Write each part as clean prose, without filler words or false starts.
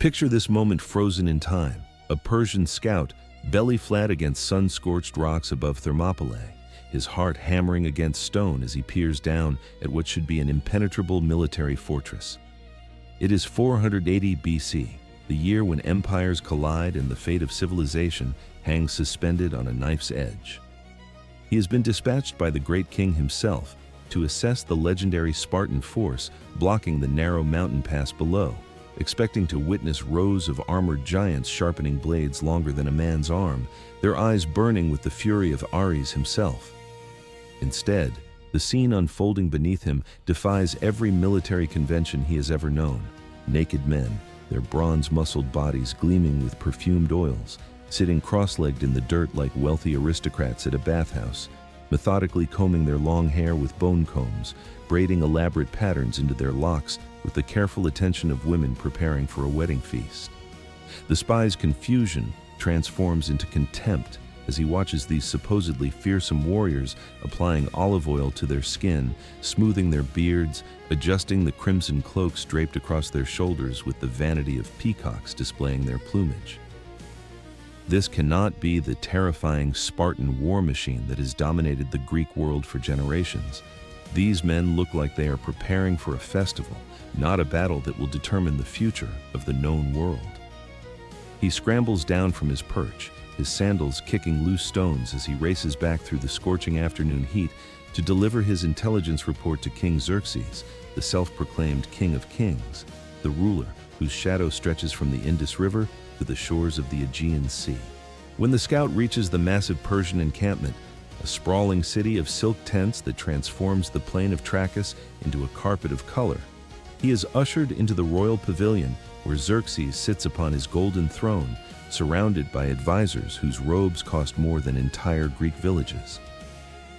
Picture this moment frozen in time. A Persian scout, belly flat against sun-scorched rocks above Thermopylae, his heart hammering against stone as he peers down at what should be an impenetrable military fortress. It is 480 BC, the year when empires collide and the fate of civilization hangs suspended on a knife's edge. He has been dispatched by the great king himself to assess the legendary Spartan force blocking the narrow mountain pass below, expecting to witness rows of armored giants sharpening blades longer than a man's arm, their eyes burning with the fury of Ares himself. Instead, the scene unfolding beneath him defies every military convention he has ever known. Naked men, their bronze-muscled bodies gleaming with perfumed oils, sitting cross-legged in the dirt like wealthy aristocrats at a bathhouse, methodically combing their long hair with bone combs, braiding elaborate patterns into their locks with the careful attention of women preparing for a wedding feast. The spy's confusion transforms into contempt as he watches these supposedly fearsome warriors applying olive oil to their skin, smoothing their beards, adjusting the crimson cloaks draped across their shoulders with the vanity of peacocks displaying their plumage. This cannot be the terrifying Spartan war machine that has dominated the Greek world for generations. These men look like they are preparing for a festival, not a battle that will determine the future of the known world. He scrambles down from his perch, his sandals kicking loose stones as he races back through the scorching afternoon heat to deliver his intelligence report to King Xerxes, the self-proclaimed King of Kings, the ruler whose shadow stretches from the Indus River to the shores of the Aegean Sea. When the scout reaches the massive Persian encampment, a sprawling city of silk tents that transforms the plain of Trachis into a carpet of color, he is ushered into the royal pavilion where Xerxes sits upon his golden throne, surrounded by advisors whose robes cost more than entire Greek villages.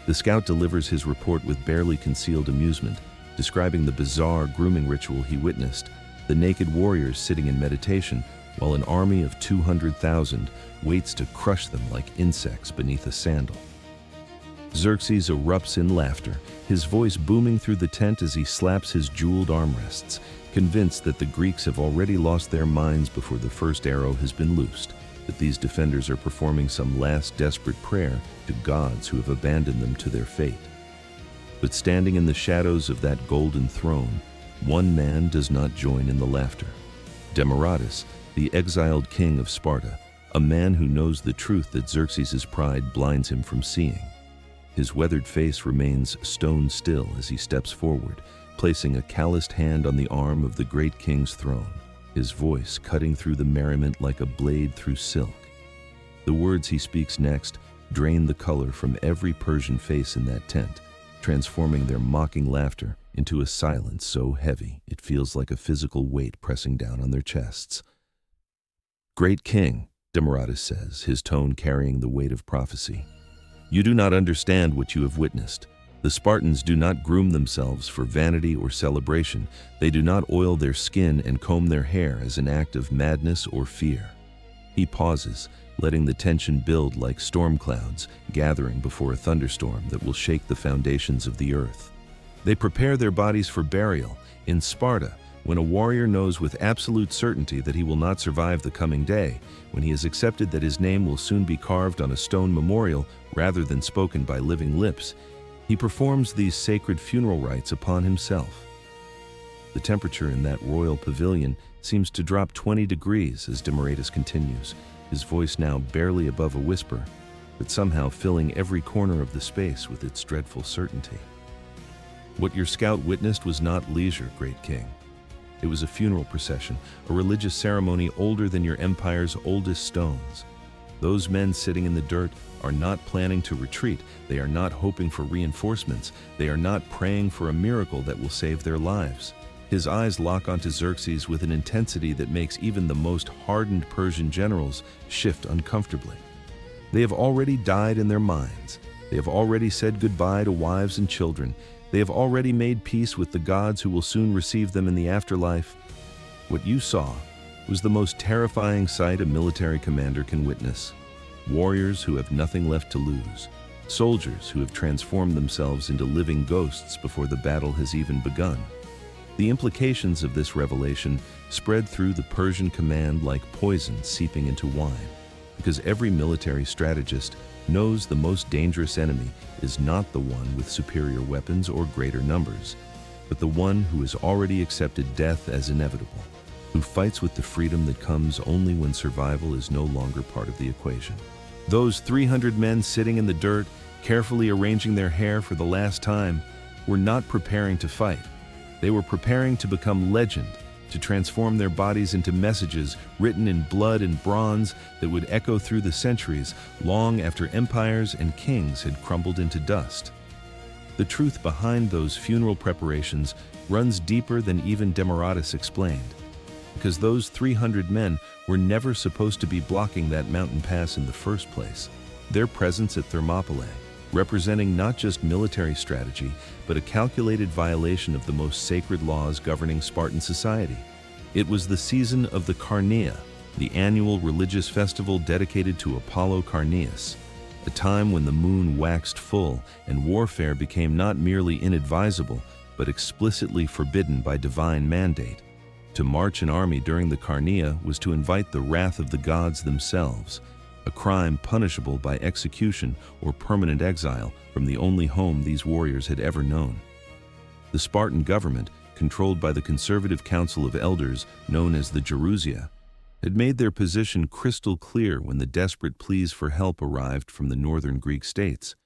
The scout delivers his report with barely concealed amusement, describing the bizarre grooming ritual he witnessed, the naked warriors sitting in meditation, while an army of 200,000 waits to crush them like insects beneath a sandal. Xerxes erupts in laughter, his voice booming through the tent as he slaps his jeweled armrests, convinced that the Greeks have already lost their minds before the first arrow has been loosed, that these defenders are performing some last desperate prayer to gods who have abandoned them to their fate. But standing in the shadows of that golden throne, one man does not join in the laughter. Demaratus, the exiled king of Sparta, a man who knows the truth that Xerxes' pride blinds him from seeing. His weathered face remains stone still as he steps forward, placing a calloused hand on the arm of the great king's throne, his voice cutting through the merriment like a blade through silk. The words he speaks next drain the color from every Persian face in that tent, transforming their mocking laughter into a silence so heavy it feels like a physical weight pressing down on their chests. "Great king," Demaratus says, his tone carrying the weight of prophecy, "you do not understand what you have witnessed. The Spartans do not groom themselves for vanity or celebration. They do not oil their skin and comb their hair as an act of madness or fear." He pauses, letting the tension build like storm clouds gathering before a thunderstorm that will shake the foundations of the earth. They prepare their bodies for burial. In Sparta, when a warrior knows with absolute certainty that he will not survive the coming day, when he has accepted that his name will soon be carved on a stone memorial rather than spoken by living lips, he performs these sacred funeral rites upon himself. The temperature in that royal pavilion seems to drop 20 degrees as Demaratus continues, his voice now barely above a whisper, but somehow filling every corner of the space with its dreadful certainty. "What your scout witnessed was not leisure, great king. It was a funeral procession, a religious ceremony older than your empire's oldest stones. Those men sitting in the dirt are not planning to retreat. They are not hoping for reinforcements. They are not praying for a miracle that will save their lives." His eyes lock onto Xerxes with an intensity that makes even the most hardened Persian generals shift uncomfortably. They have already died in their minds. They have already said goodbye to wives and children. They have already made peace with the gods who will soon receive them in the afterlife. What you saw was the most terrifying sight a military commander can witness. Warriors who have nothing left to lose. Soldiers who have transformed themselves into living ghosts before the battle has even begun. The implications of this revelation spread through the Persian command like poison seeping into wine, because every military strategist knows the most dangerous enemy is not the one with superior weapons or greater numbers, but the one who has already accepted death as inevitable, who fights with the freedom that comes only when survival is no longer part of the equation. Those 300 men sitting in the dirt, carefully arranging their hair for the last time, were not preparing to fight. They were preparing to become legend, to transform their bodies into messages written in blood and bronze that would echo through the centuries, long after empires and kings had crumbled into dust. The truth behind those funeral preparations runs deeper than even Demaratus explained, because those 300 men were never supposed to be blocking that mountain pass in the first place. Their presence at Thermopylae, representing not just military strategy, but a calculated violation of the most sacred laws governing Spartan society. It was the season of the Carnea, the annual religious festival dedicated to Apollo Carneus, a time when the moon waxed full and warfare became not merely inadvisable, but explicitly forbidden by divine mandate. To march an army during the Carnea was to invite the wrath of the gods themselves, a crime punishable by execution or permanent exile from the only home these warriors had ever known. The Spartan government, controlled by the conservative council of elders known as the Gerousia, had made their position crystal clear when the desperate pleas for help arrived from the northern Greek states.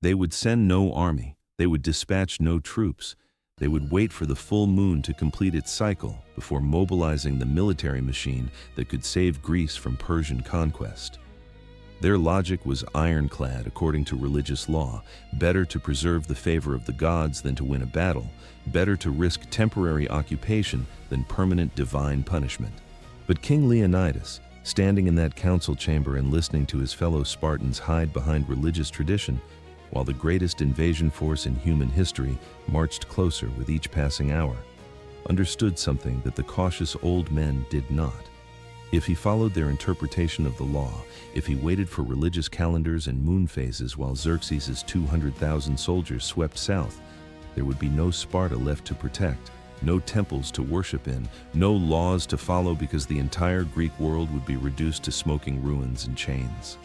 They would send no army, they would dispatch no troops, they would wait for the full moon to complete its cycle before mobilizing the military machine that could save Greece from Persian conquest. Their logic was ironclad according to religious law: better to preserve the favor of the gods than to win a battle, better to risk temporary occupation than permanent divine punishment. But King Leonidas, standing in that council chamber and listening to his fellow Spartans hide behind religious tradition, while the greatest invasion force in human history marched closer with each passing hour, understood something that the cautious old men did not. If he followed their interpretation of the law, if he waited for religious calendars and moon phases while Xerxes' 200,000 soldiers swept south, there would be no Sparta left to protect, no temples to worship in, no laws to follow, because the entire Greek world would be reduced to smoking ruins and chains.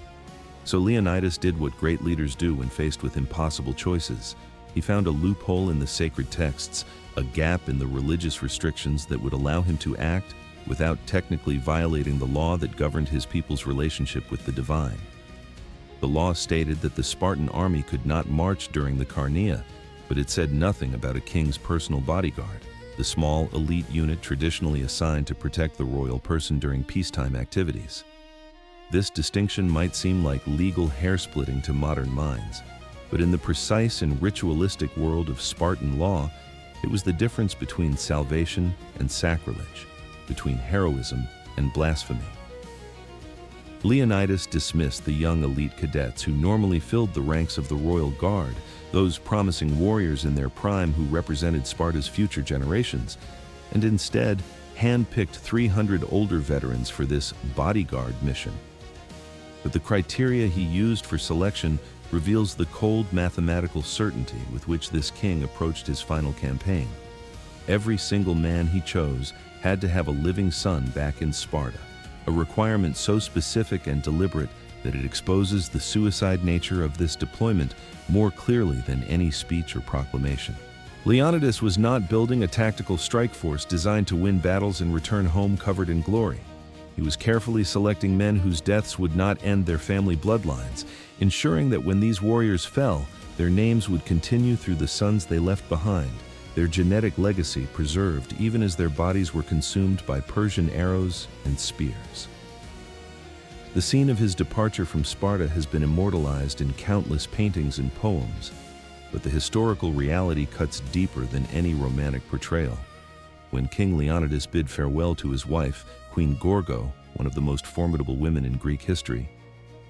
So Leonidas did what great leaders do when faced with impossible choices. He found a loophole in the sacred texts, a gap in the religious restrictions that would allow him to act without technically violating the law that governed his people's relationship with the divine. The law stated that the Spartan army could not march during the Carnea, but it said nothing about a king's personal bodyguard, the small elite unit traditionally assigned to protect the royal person during peacetime activities. This distinction might seem like legal hair-splitting to modern minds, but in the precise and ritualistic world of Spartan law, it was the difference between salvation and sacrilege, between heroism and blasphemy. Leonidas dismissed the young elite cadets who normally filled the ranks of the royal guard, those promising warriors in their prime who represented Sparta's future generations, and instead handpicked 300 older veterans for this bodyguard mission. But the criteria he used for selection reveals the cold mathematical certainty with which this king approached his final campaign. Every single man he chose had to have a living son back in Sparta, a requirement so specific and deliberate that it exposes the suicide nature of this deployment more clearly than any speech or proclamation. Leonidas was not building a tactical strike force designed to win battles and return home covered in glory. He was carefully selecting men whose deaths would not end their family bloodlines, ensuring that when these warriors fell, their names would continue through the sons they left behind, their genetic legacy preserved even as their bodies were consumed by Persian arrows and spears. The scene of his departure from Sparta has been immortalized in countless paintings and poems, but the historical reality cuts deeper than any romantic portrayal. When King Leonidas bid farewell to his wife, Queen Gorgo, one of the most formidable women in Greek history,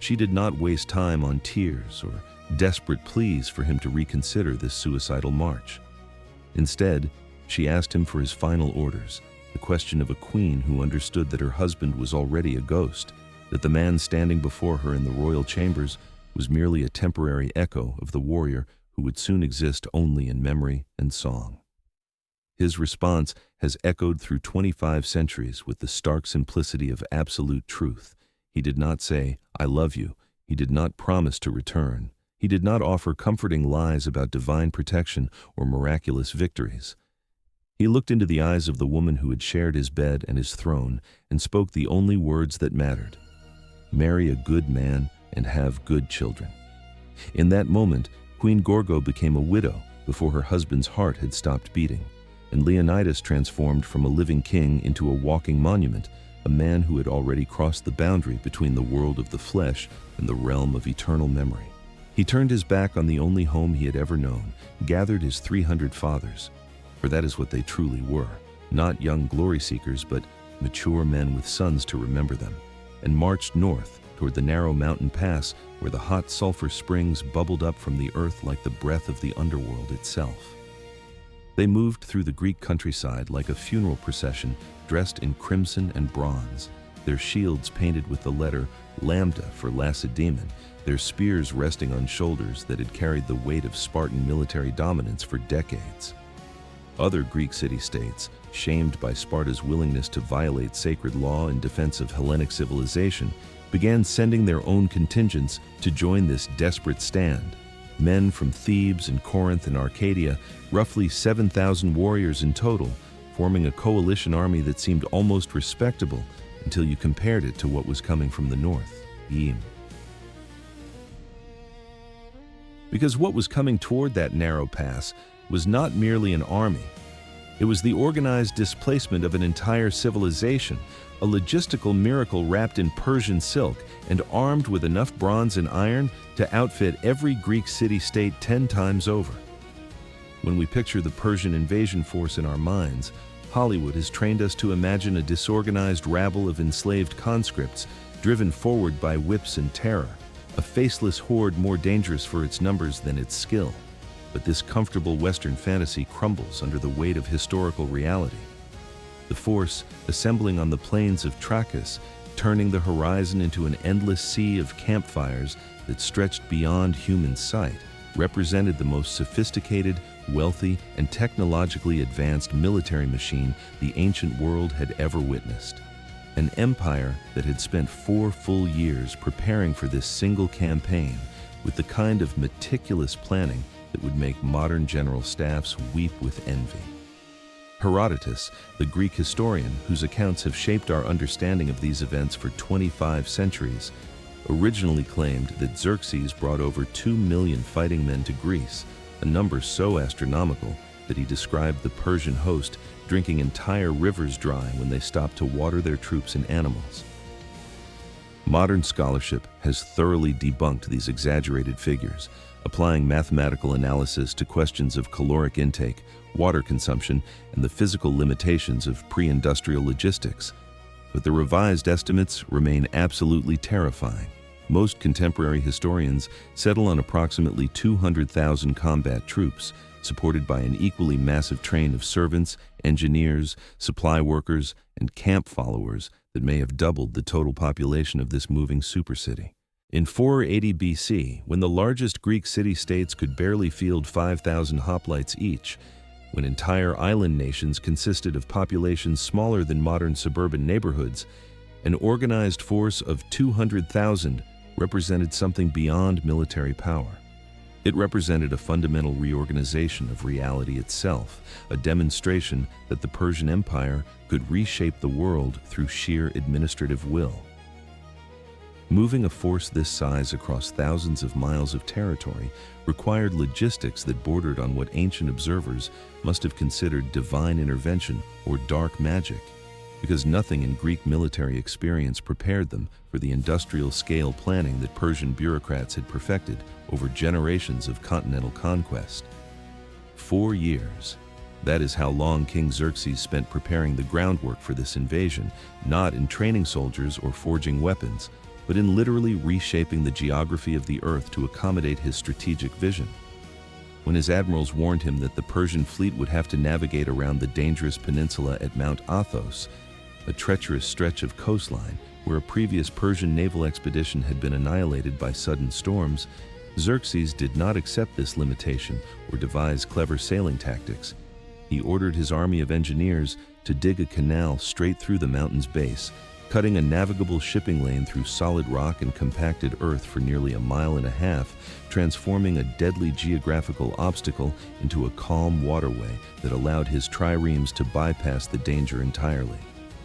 she did not waste time on tears or desperate pleas for him to reconsider this suicidal march. Instead, she asked him for his final orders, the question of a queen who understood that her husband was already a ghost, that the man standing before her in the royal chambers was merely a temporary echo of the warrior who would soon exist only in memory and song. His response has echoed through 25 centuries with the stark simplicity of absolute truth. He did not say, "I love you." He did not promise to return. He did not offer comforting lies about divine protection or miraculous victories. He looked into the eyes of the woman who had shared his bed and his throne and spoke the only words that mattered: marry a good man and have good children. In that moment, Queen Gorgo became a widow before her husband's heart had stopped beating, and Leonidas transformed from a living king into a walking monument, a man who had already crossed the boundary between the world of the flesh and the realm of eternal memory. He turned his back on the only home he had ever known, gathered his 300 fathers, for that is what they truly were, not young glory seekers, but mature men with sons to remember them, and marched north toward the narrow mountain pass where the hot sulfur springs bubbled up from the earth like the breath of the underworld itself. They moved through the Greek countryside like a funeral procession dressed in crimson and bronze, their shields painted with the letter Lambda for Lacedaemon, their spears resting on shoulders that had carried the weight of Spartan military dominance for decades. Other Greek city-states, shamed by Sparta's willingness to violate sacred law in defense of Hellenic civilization, began sending their own contingents to join this desperate stand. Men from Thebes and Corinth and Arcadia, roughly 7,000 warriors in total, forming a coalition army that seemed almost respectable until you compared it to what was coming from the north, because what was coming toward that narrow pass was not merely an army. It was the organized displacement of an entire civilization, a logistical miracle wrapped in Persian silk and armed with enough bronze and iron to outfit every Greek city-state 10 times over. When we picture the Persian invasion force in our minds, Hollywood has trained us to imagine a disorganized rabble of enslaved conscripts driven forward by whips and terror, a faceless horde more dangerous for its numbers than its skill. But this comfortable Western fantasy crumbles under the weight of historical reality. The force, assembling on the plains of Trachis, turning the horizon into an endless sea of campfires that stretched beyond human sight, represented the most sophisticated, wealthy, and technologically advanced military machine the ancient world had ever witnessed. An empire that had spent 4 full years preparing for this single campaign with the kind of meticulous planning that would make modern general staffs weep with envy. Herodotus, the Greek historian whose accounts have shaped our understanding of these events for 25 centuries, originally claimed that Xerxes brought over 2 million fighting men to Greece, a number so astronomical that he described the Persian host drinking entire rivers dry when they stopped to water their troops and animals. Modern scholarship has thoroughly debunked these exaggerated figures, applying mathematical analysis to questions of caloric intake, water consumption, and the physical limitations of pre-industrial logistics. But the revised estimates remain absolutely terrifying. Most contemporary historians settle on approximately 200,000 combat troops, supported by an equally massive train of servants, engineers, supply workers, and camp followers that may have doubled the total population of this moving supercity. In 480 BC, when the largest Greek city-states could barely field 5,000 hoplites each, when entire island nations consisted of populations smaller than modern suburban neighborhoods, an organized force of 200,000 represented something beyond military power. It represented a fundamental reorganization of reality itself, a demonstration that the Persian Empire could reshape the world through sheer administrative will. Moving a force this size across thousands of miles of territory required logistics that bordered on what ancient observers must have considered divine intervention or dark magic, because nothing in Greek military experience prepared them for the industrial-scale planning that Persian bureaucrats had perfected over generations of continental conquest. 4 years. That is how long King Xerxes spent preparing the groundwork for this invasion, not in training soldiers or forging weapons, but in literally reshaping the geography of the earth to accommodate his strategic vision. When his admirals warned him that the Persian fleet would have to navigate around the dangerous peninsula at Mount Athos, a treacherous stretch of coastline where a previous Persian naval expedition had been annihilated by sudden storms, Xerxes did not accept this limitation or devise clever sailing tactics. he ordered his army of engineers to dig a canal straight through the mountain's base, cutting a navigable shipping lane through solid rock and compacted earth for nearly 1.5 miles, transforming a deadly geographical obstacle into a calm waterway that allowed his triremes to bypass the danger entirely.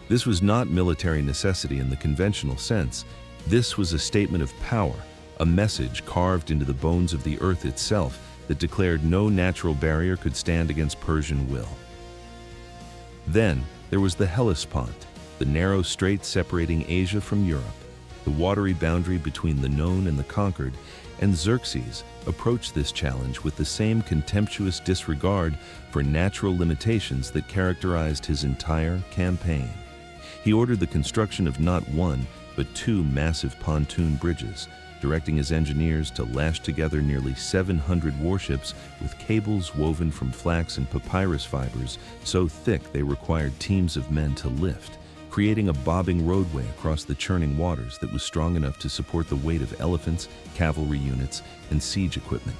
This was not military necessity in the conventional sense. This was a statement of power, a message carved into the bones of the earth itself that declared no natural barrier could stand against Persian will. Then there was the Hellespont, the narrow strait separating Asia from Europe, the watery boundary between the known and the conquered, and Xerxes approached this challenge with the same contemptuous disregard for natural limitations that characterized his entire campaign. He ordered the construction of not one, but 2 massive pontoon bridges, directing his engineers to lash together nearly 700 warships with cables woven from flax and papyrus fibers so thick they required teams of men to lift, creating a bobbing roadway across the churning waters that was strong enough to support the weight of elephants, cavalry units, and siege equipment.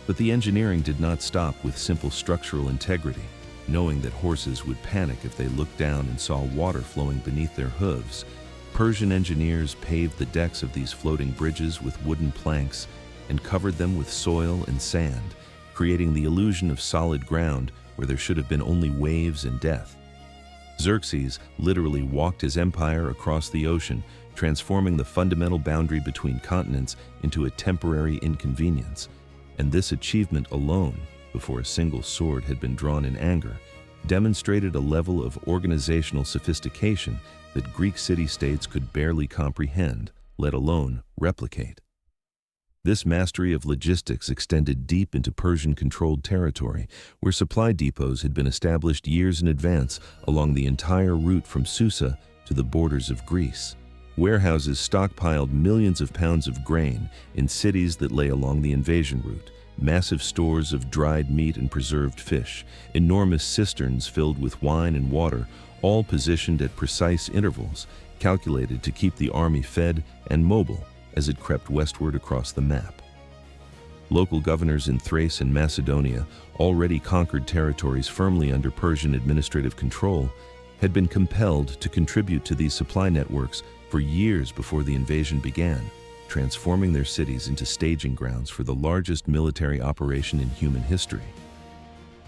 But the engineering did not stop with simple structural integrity. Knowing that horses would panic if they looked down and saw water flowing beneath their hooves, Persian engineers paved the decks of these floating bridges with wooden planks and covered them with soil and sand, creating the illusion of solid ground where there should have been only waves and death. Xerxes literally walked his empire across the ocean, transforming the fundamental boundary between continents into a temporary inconvenience. And this achievement alone, before a single sword had been drawn in anger, demonstrated a level of organizational sophistication that Greek city-states could barely comprehend, let alone replicate. This mastery of logistics extended deep into Persian-controlled territory, where supply depots had been established years in advance along the entire route from Susa to the borders of Greece. Warehouses stockpiled millions of pounds of grain in cities that lay along the invasion route, massive stores of dried meat and preserved fish, enormous cisterns filled with wine and water, all positioned at precise intervals, calculated to keep the army fed and mobile as it crept westward across the map. Local governors in Thrace and Macedonia, already conquered territories firmly under Persian administrative control, had been compelled to contribute to these supply networks for years before the invasion began, transforming their cities into staging grounds for the largest military operation in human history.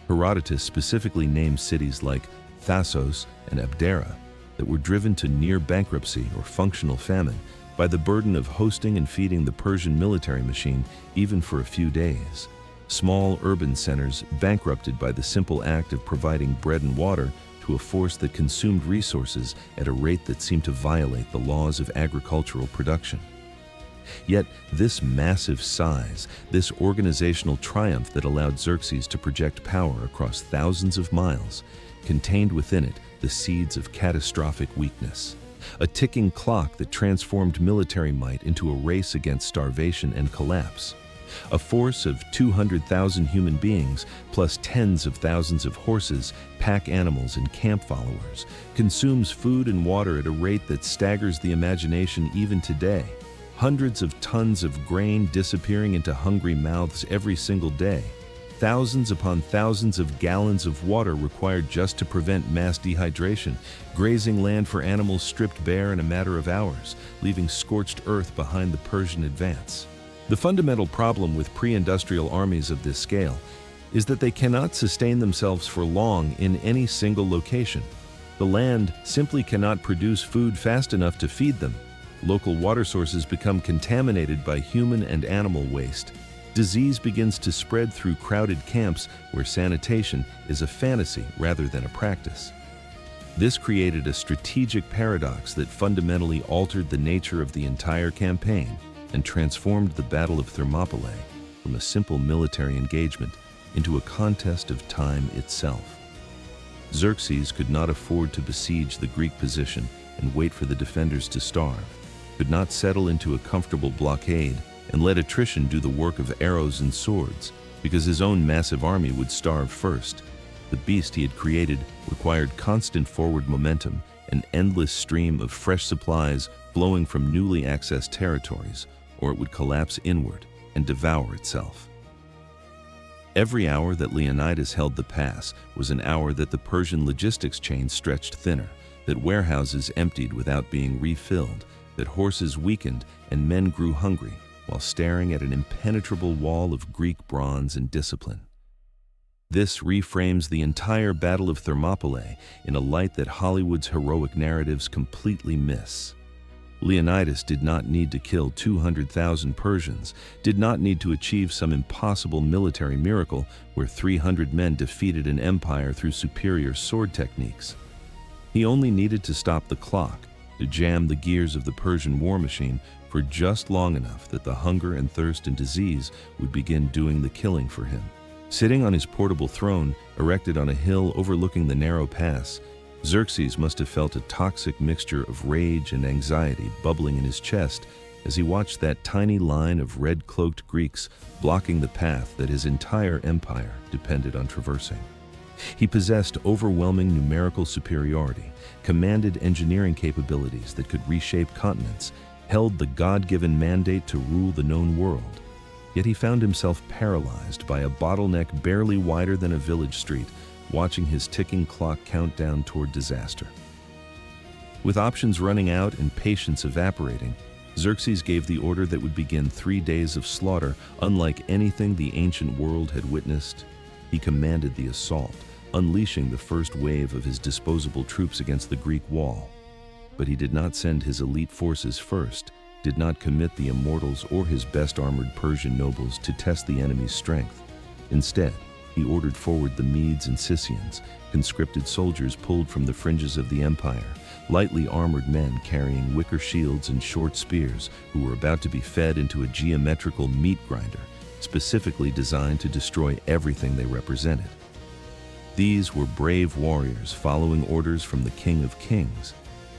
Herodotus specifically named cities like Thassos and Abdera that were driven to near bankruptcy or functional famine by the burden of hosting and feeding the Persian military machine even for a few days. Small urban centers bankrupted by the simple act of providing bread and water to a force that consumed resources at a rate that seemed to violate the laws of agricultural production. Yet this massive size, this organizational triumph that allowed Xerxes to project power across thousands of miles, contained within it the seeds of catastrophic weakness. A ticking clock that transformed military might into a race against starvation and collapse. A force of 200,000 human beings, plus tens of thousands of horses, pack animals, and camp followers, consumes food and water at a rate that staggers the imagination even today. Hundreds of tons of grain disappearing into hungry mouths every single day. Thousands upon thousands of gallons of water required just to prevent mass dehydration, grazing land for animals stripped bare in a matter of hours, leaving scorched earth behind the Persian advance. The fundamental problem with pre-industrial armies of this scale is that they cannot sustain themselves for long in any single location. The land simply cannot produce food fast enough to feed them. Local water sources become contaminated by human and animal waste. Disease begins to spread through crowded camps where sanitation is a fantasy rather than a practice. This created a strategic paradox that fundamentally altered the nature of the entire campaign and transformed the Battle of Thermopylae from a simple military engagement into a contest of time itself. Xerxes could not afford to besiege the Greek position and wait for the defenders to starve, could not settle into a comfortable blockade and let attrition do the work of arrows and swords, because his own massive army would starve first. The beast he had created required constant forward momentum, an endless stream of fresh supplies flowing from newly accessed territories, or it would collapse inward and devour itself. Every hour that Leonidas held the pass was an hour that the Persian logistics chain stretched thinner, that warehouses emptied without being refilled, that horses weakened and men grew hungry while staring at an impenetrable wall of Greek bronze and discipline. This reframes the entire Battle of Thermopylae in a light that Hollywood's heroic narratives completely miss. Leonidas did not need to kill 200,000 Persians, did not need to achieve some impossible military miracle where 300 men defeated an empire through superior sword techniques. He only needed to stop the clock, to jam the gears of the Persian war machine for just long enough that the hunger and thirst and disease would begin doing the killing for him. Sitting on his portable throne, erected on a hill overlooking the narrow pass, Xerxes must have felt a toxic mixture of rage and anxiety bubbling in his chest as he watched that tiny line of red-cloaked Greeks blocking the path that his entire empire depended on traversing. He possessed overwhelming numerical superiority, commanded engineering capabilities that could reshape continents, held the God-given mandate to rule the known world. Yet he found himself paralyzed by a bottleneck barely wider than a village street, watching his ticking clock count down toward disaster. With options running out and patience evaporating, Xerxes gave the order that would begin 3 days of slaughter unlike anything the ancient world had witnessed. He commanded the assault, unleashing the first wave of his disposable troops against the Greek wall. But he did not send his elite forces first, did not commit the Immortals or his best armored Persian nobles to test the enemy's strength. Instead, he ordered forward the Medes and Scythians, conscripted soldiers pulled from the fringes of the empire, lightly armored men carrying wicker shields and short spears who were about to be fed into a geometrical meat grinder, specifically designed to destroy everything they represented. These were brave warriors following orders from the King of Kings,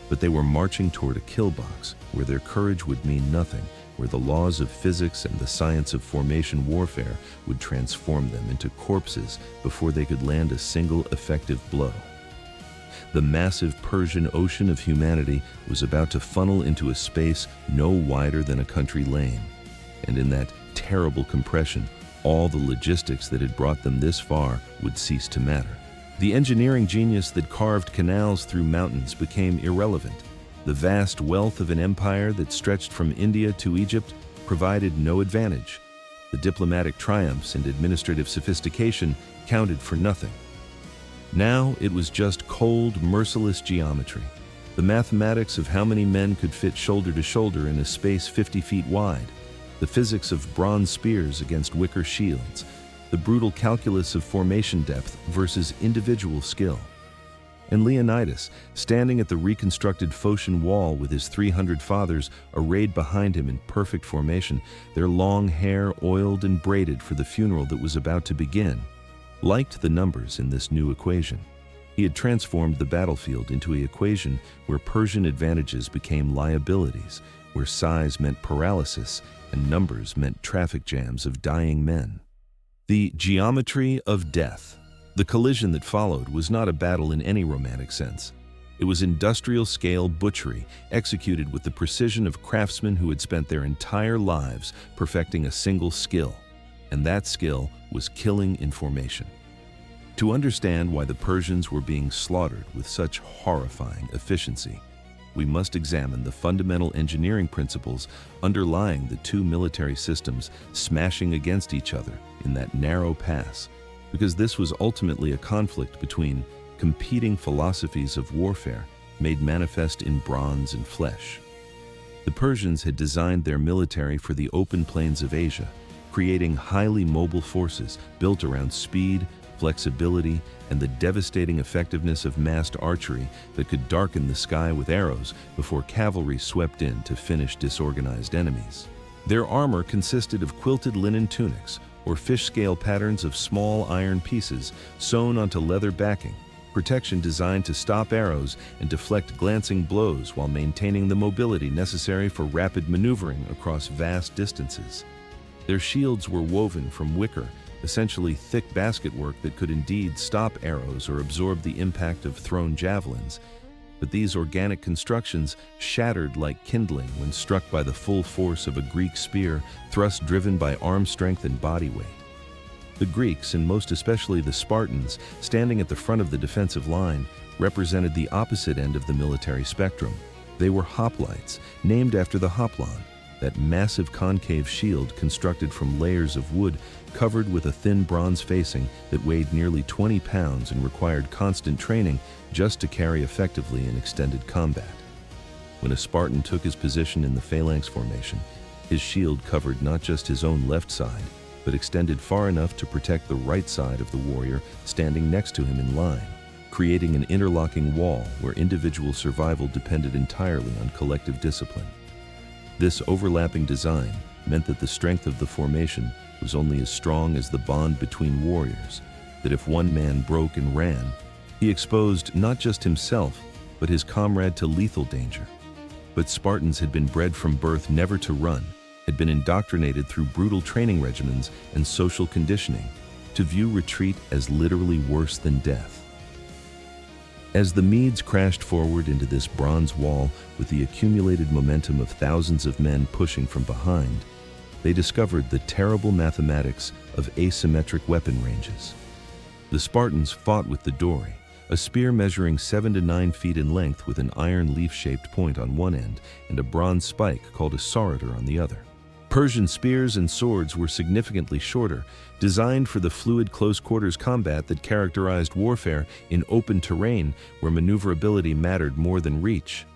but they were marching toward a kill box where their courage would mean nothing, where the laws of physics and the science of formation warfare would transform them into corpses before they could land a single effective blow. The massive Persian ocean of humanity was about to funnel into a space no wider than a country lane, and in that terrible compression, all the logistics that had brought them this far would cease to matter. The engineering genius that carved canals through mountains became irrelevant. The vast wealth of an empire that stretched from India to Egypt provided no advantage. The diplomatic triumphs and administrative sophistication counted for nothing. Now it was just cold, merciless geometry. The mathematics of how many men could fit shoulder to shoulder in a space 50 feet wide. The physics of bronze spears against wicker shields. The brutal calculus of formation depth versus individual skill. And Leonidas, standing at the reconstructed Phocian wall with his 300 fathers arrayed behind him in perfect formation, their long hair oiled and braided for the funeral that was about to begin, liked the numbers in this new equation. He had transformed the battlefield into an equation where Persian advantages became liabilities, where size meant paralysis and numbers meant traffic jams of dying men. The geometry of death. The collision that followed was not a battle in any romantic sense. It was industrial-scale butchery, executed with the precision of craftsmen who had spent their entire lives perfecting a single skill, and that skill was killing in formation. To understand why the Persians were being slaughtered with such horrifying efficiency, we must examine the fundamental engineering principles underlying the two military systems smashing against each other in that narrow pass, because this was ultimately a conflict between competing philosophies of warfare made manifest in bronze and flesh. The Persians had designed their military for the open plains of Asia, creating highly mobile forces built around speed, flexibility, and the devastating effectiveness of massed archery that could darken the sky with arrows before cavalry swept in to finish disorganized enemies. Their armor consisted of quilted linen tunics or fish-scale patterns of small iron pieces sewn onto leather backing, protection designed to stop arrows and deflect glancing blows while maintaining the mobility necessary for rapid maneuvering across vast distances. Their shields were woven from wicker, essentially thick basketwork that could indeed stop arrows or absorb the impact of thrown javelins, but these organic constructions shattered like kindling when struck by the full force of a Greek spear thrust driven by arm strength and body weight. The Greeks, and most especially the Spartans, standing at the front of the defensive line, represented the opposite end of the military spectrum. They were hoplites, named after the hoplon, that massive concave shield constructed from layers of wood covered with a thin bronze facing that weighed nearly 20 pounds and required constant training just to carry effectively in extended combat. When a Spartan took his position in the phalanx formation, his shield covered not just his own left side, but extended far enough to protect the right side of the warrior standing next to him in line, creating an interlocking wall where individual survival depended entirely on collective discipline. This overlapping design meant that the strength of the formation was only as strong as the bond between warriors, that if one man broke and ran, he exposed not just himself, but his comrade to lethal danger. But Spartans had been bred from birth never to run, had been indoctrinated through brutal training regimens and social conditioning to view retreat as literally worse than death. As the Medes crashed forward into this bronze wall with the accumulated momentum of thousands of men pushing from behind, they discovered the terrible mathematics of asymmetric weapon ranges. The Spartans fought with the dory, a spear measuring 7 to 9 feet in length with an iron leaf-shaped point on one end and a bronze spike called a sorotor on the other. Persian spears and swords were significantly shorter, designed for the fluid close-quarters combat that characterized warfare in open terrain where maneuverability mattered more than reach.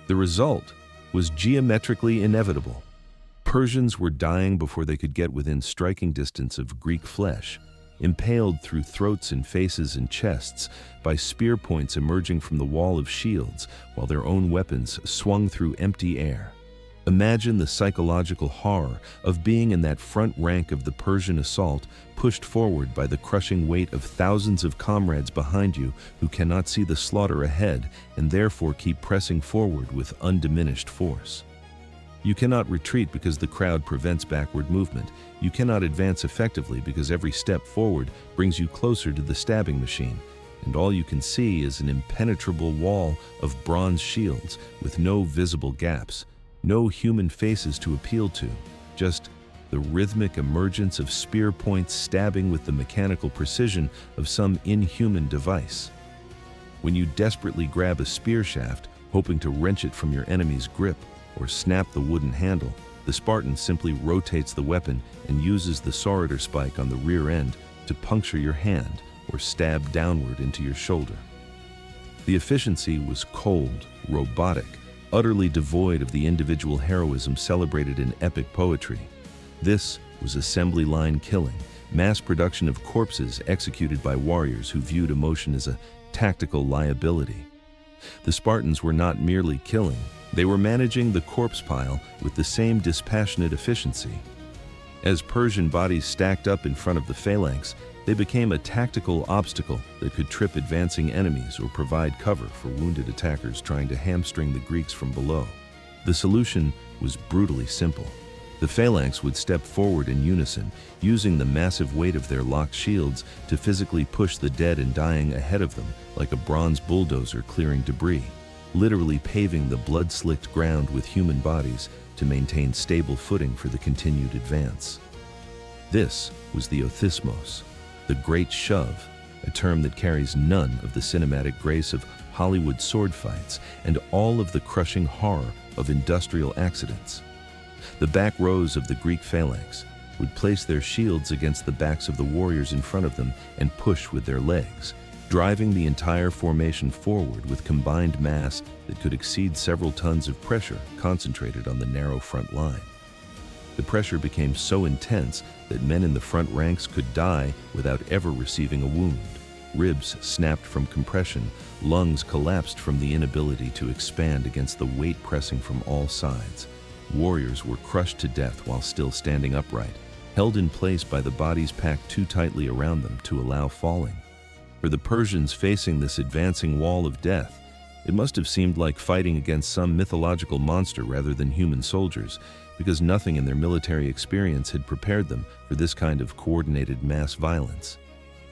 The result was geometrically inevitable. Persians were dying before they could get within striking distance of Greek flesh, impaled through throats and faces and chests by spear points emerging from the wall of shields while their own weapons swung through empty air. Imagine the psychological horror of being in that front rank of the Persian assault, pushed forward by the crushing weight of thousands of comrades behind you who cannot see the slaughter ahead and therefore keep pressing forward with undiminished force. You cannot retreat because the crowd prevents backward movement. You cannot advance effectively because every step forward brings you closer to the stabbing machine, and all you can see is an impenetrable wall of bronze shields with no visible gaps. No human faces to appeal to, just the rhythmic emergence of spear points stabbing with the mechanical precision of some inhuman device. When you desperately grab a spear shaft, hoping to wrench it from your enemy's grip or snap the wooden handle, the Spartan simply rotates the weapon and uses the sorotor spike on the rear end to puncture your hand or stab downward into your shoulder. The efficiency was cold, robotic, utterly devoid of the individual heroism celebrated in epic poetry. This was assembly line killing, mass production of corpses executed by warriors who viewed emotion as a tactical liability. The Spartans were not merely killing, they were managing the corpse pile with the same dispassionate efficiency. As Persian bodies stacked up in front of the phalanx, they became a tactical obstacle that could trip advancing enemies or provide cover for wounded attackers trying to hamstring the Greeks from below. The solution was brutally simple. The phalanx would step forward in unison, using the massive weight of their locked shields to physically push the dead and dying ahead of them like a bronze bulldozer clearing debris, literally paving the blood-slicked ground with human bodies to maintain stable footing for the continued advance. This was the othismos, the great shove, a term that carries none of the cinematic grace of Hollywood sword fights and all of the crushing horror of industrial accidents. The back rows of the Greek phalanx would place their shields against the backs of the warriors in front of them and push with their legs, driving the entire formation forward with combined mass that could exceed several tons of pressure concentrated on the narrow front line. The pressure became so intense that men in the front ranks could die without ever receiving a wound. Ribs snapped from compression, lungs collapsed from the inability to expand against the weight pressing from all sides. Warriors were crushed to death while still standing upright, held in place by the bodies packed too tightly around them to allow falling. For the Persians facing this advancing wall of death, it must have seemed like fighting against some mythological monster rather than human soldiers, because nothing in their military experience had prepared them for this kind of coordinated mass violence.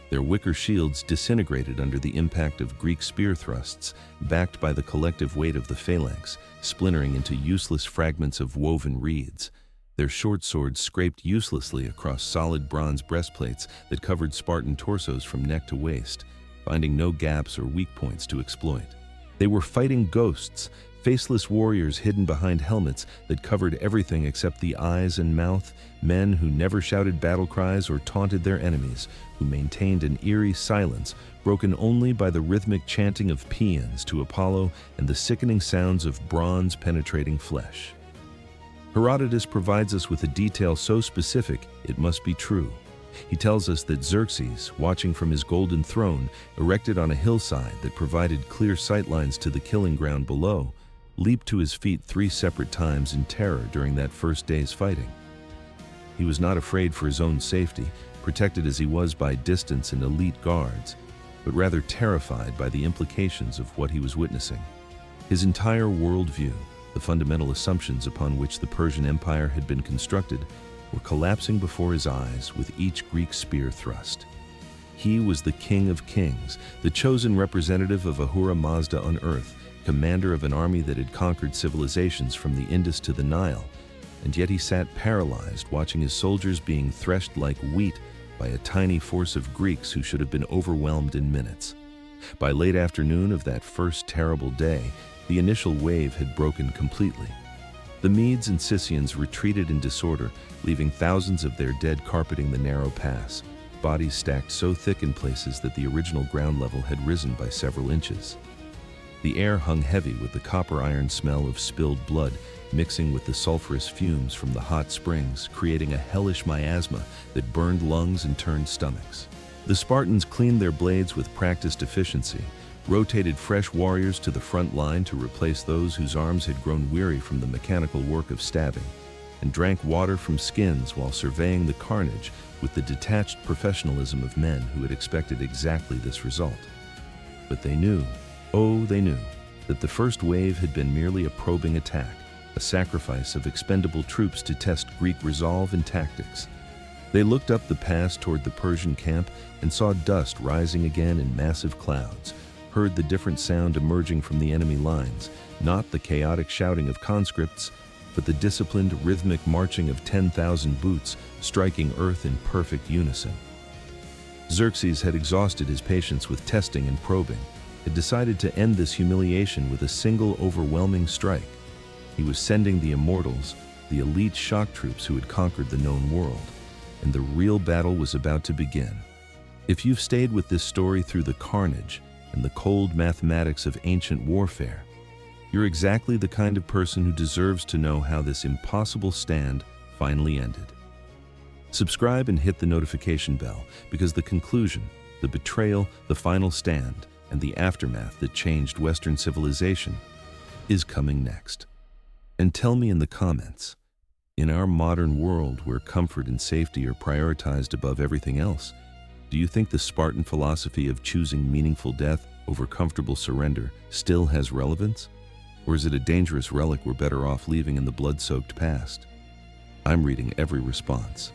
Their wicker shields disintegrated under the impact of Greek spear thrusts, backed by the collective weight of the phalanx, splintering into useless fragments of woven reeds. Their short swords scraped uselessly across solid bronze breastplates that covered Spartan torsos from neck to waist, finding no gaps or weak points to exploit. They were fighting ghosts, faceless warriors hidden behind helmets that covered everything except the eyes and mouth, men who never shouted battle cries or taunted their enemies, who maintained an eerie silence broken only by the rhythmic chanting of paeans to Apollo and the sickening sounds of bronze penetrating flesh. Herodotus provides us with a detail so specific it must be true. He tells us that Xerxes, watching from his golden throne, erected on a hillside that provided clear sightlines to the killing ground below, leaped to his feet 3 separate times in terror during that first day's fighting. He was not afraid for his own safety, protected as he was by distance and elite guards, but rather terrified by the implications of what he was witnessing. His entire worldview, the fundamental assumptions upon which the Persian Empire had been constructed, were collapsing before his eyes with each Greek spear thrust. He was the King of Kings, the chosen representative of Ahura Mazda on earth, commander of an army that had conquered civilizations from the Indus to the Nile, and yet he sat paralyzed watching his soldiers being threshed like wheat by a tiny force of Greeks who should have been overwhelmed in minutes. By late afternoon of that first terrible day, the initial wave had broken completely. The Medes and Scythians retreated in disorder, leaving thousands of their dead carpeting the narrow pass, bodies stacked so thick in places that the original ground level had risen by several inches. The air hung heavy with the copper-iron smell of spilled blood, mixing with the sulfurous fumes from the hot springs, creating a hellish miasma that burned lungs and turned stomachs. The Spartans cleaned their blades with practiced efficiency, rotated fresh warriors to the front line to replace those whose arms had grown weary from the mechanical work of stabbing, and drank water from skins while surveying the carnage with the detached professionalism of men who had expected exactly this result. But they knew, they knew, that the first wave had been merely a probing attack, a sacrifice of expendable troops to test Greek resolve and tactics. They looked up the pass toward the Persian camp and saw dust rising again in massive clouds, heard the different sound emerging from the enemy lines, not the chaotic shouting of conscripts, but the disciplined, rhythmic marching of 10,000 boots striking earth in perfect unison. Xerxes had exhausted his patience with testing and probing, had decided to end this humiliation with a single overwhelming strike. He was sending the Immortals, the elite shock troops who had conquered the known world, and the real battle was about to begin. If you've stayed with this story through the carnage and the cold mathematics of ancient warfare, you're exactly the kind of person who deserves to know how this impossible stand finally ended. Subscribe and hit the notification bell, because the conclusion, the betrayal, the final stand, and the aftermath that changed Western civilization is coming next. And tell me in the comments, in our modern world where comfort and safety are prioritized above everything else, do you think the Spartan philosophy of choosing meaningful death over comfortable surrender still has relevance? Or is it a dangerous relic we're better off leaving in the blood-soaked past? I'm reading every response.